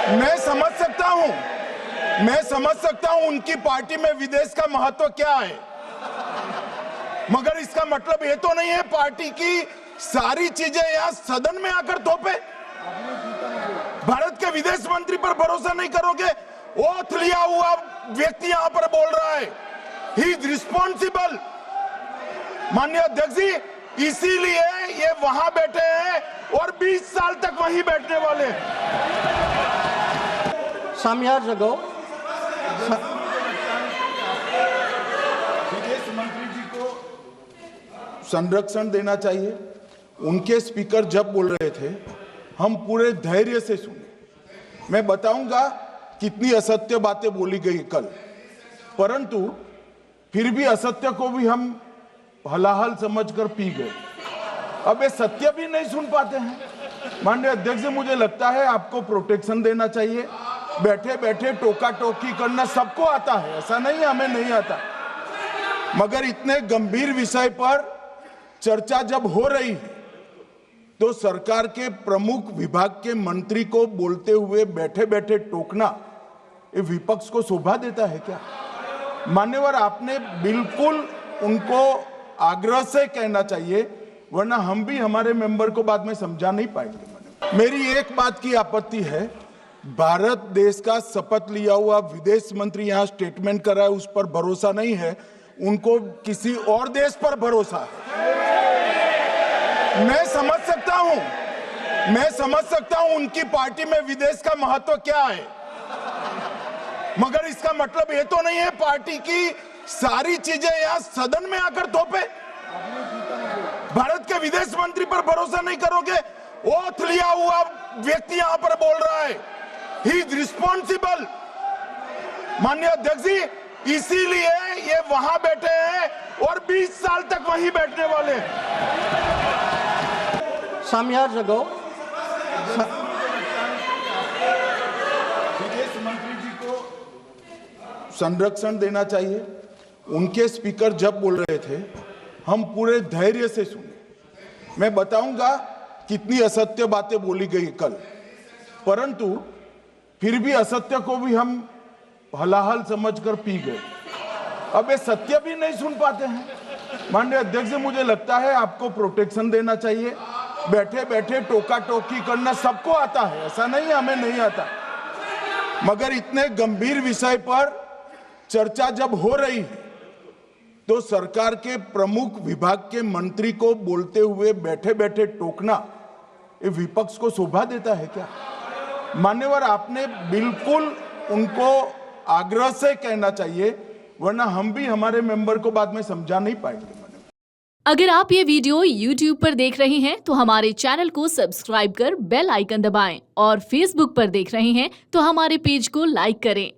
मैं समझ सकता हूं उनकी पार्टी में विदेश का महत्व क्या है, मगर इसका मतलब ये तो नहीं है पार्टी की सारी चीजें यहां सदन में आकर थोपे। भारत के विदेश मंत्री पर भरोसा नहीं करोगे? ओथ लिया हुआ व्यक्ति यहां पर बोल रहा है, ही इज रिस्पॉन्सिबल। माननीय अध्यक्ष जी, इसीलिए ये वहां बैठे हैं और 20 साल तक वहीं बैठने वाले हैं। Some years ago, विदेश मंत्री जी को संरक्षण देना चाहिए। उनके स्पीकर जब बोल रहे थे हम पूरे धैर्य से सुने। मैं बताऊंगा कितनी असत्य बातें बोली गई कल, परंतु फिर भी असत्य को भी हम हलाहल समझकर पी गए। अब ये सत्य भी नहीं सुन पाते हैं। माननीय अध्यक्ष जी, मुझे लगता है आपको प्रोटेक्शन देना चाहिए। बैठे बैठे टोका टोकी करना सबको आता है, ऐसा नहीं हमें नहीं आता, मगर इतने गंभीर विषय पर चर्चा जब हो रही है तो सरकार के प्रमुख विभाग के मंत्री को बोलते हुए बैठे बैठे टोकना ये विपक्ष को शोभा देता है क्या? मान्यवर, आपने बिल्कुल उनको आग्रह से कहना चाहिए, वरना हम भी हमारे मेंबर को बाद में समझा नहीं पाएंगे। मेरी एक बात की आपत्ति है, भारत देश का शपथ लिया हुआ विदेश मंत्री यहाँ स्टेटमेंट कर रहा है, उस पर भरोसा नहीं है, उनको किसी और देश पर भरोसा है। मैं समझ सकता हूं उनकी पार्टी में विदेश का महत्व क्या है, मगर इसका मतलब ये तो नहीं है पार्टी की सारी चीजें यहां सदन में आकर थोपे। भारत के विदेश मंत्री पर भरोसा नहीं करोगे? ओथ लिया हुआ व्यक्ति यहां पर बोल रहा है, ही इज रिस्पॉन्सिबल। माननीय अध्यक्ष जी, इसीलिए ये वहां बैठे हैं और 20 साल तक वहीं बैठने वाले हैं। some years ago, विदेश मंत्री जी को संरक्षण देना चाहिए। उनके स्पीकर जब बोल रहे थे हम पूरे धैर्य से सुने। मैं बताऊंगा कितनी असत्य बातें बोली गई कल, परंतु फिर भी असत्य को भी हम हलाहल समझकर पी गए। अब ये सत्य भी नहीं सुन पाते हैं। माननीय अध्यक्ष जी, मुझे लगता है आपको प्रोटेक्शन देना चाहिए। बैठे बैठे टोका टोकी करना सबको आता है, ऐसा नहीं हमें नहीं आता, मगर इतने गंभीर विषय पर चर्चा जब हो रही है तो सरकार के प्रमुख विभाग के मंत्री को बोलते हुए बैठे बैठे टोकना ये विपक्ष को शोभा देता है क्या? मान्यवर, आपने बिल्कुल उनको आग्रह से कहना चाहिए, वरना हम भी हमारे मेंबर को बाद में समझा नहीं पाएंगे। अगर आप ये वीडियो YouTube पर देख रहे हैं तो हमारे चैनल को सब्सक्राइब कर बेल आइकन दबाएं और Facebook पर देख रहे हैं तो हमारे पेज को लाइक करें।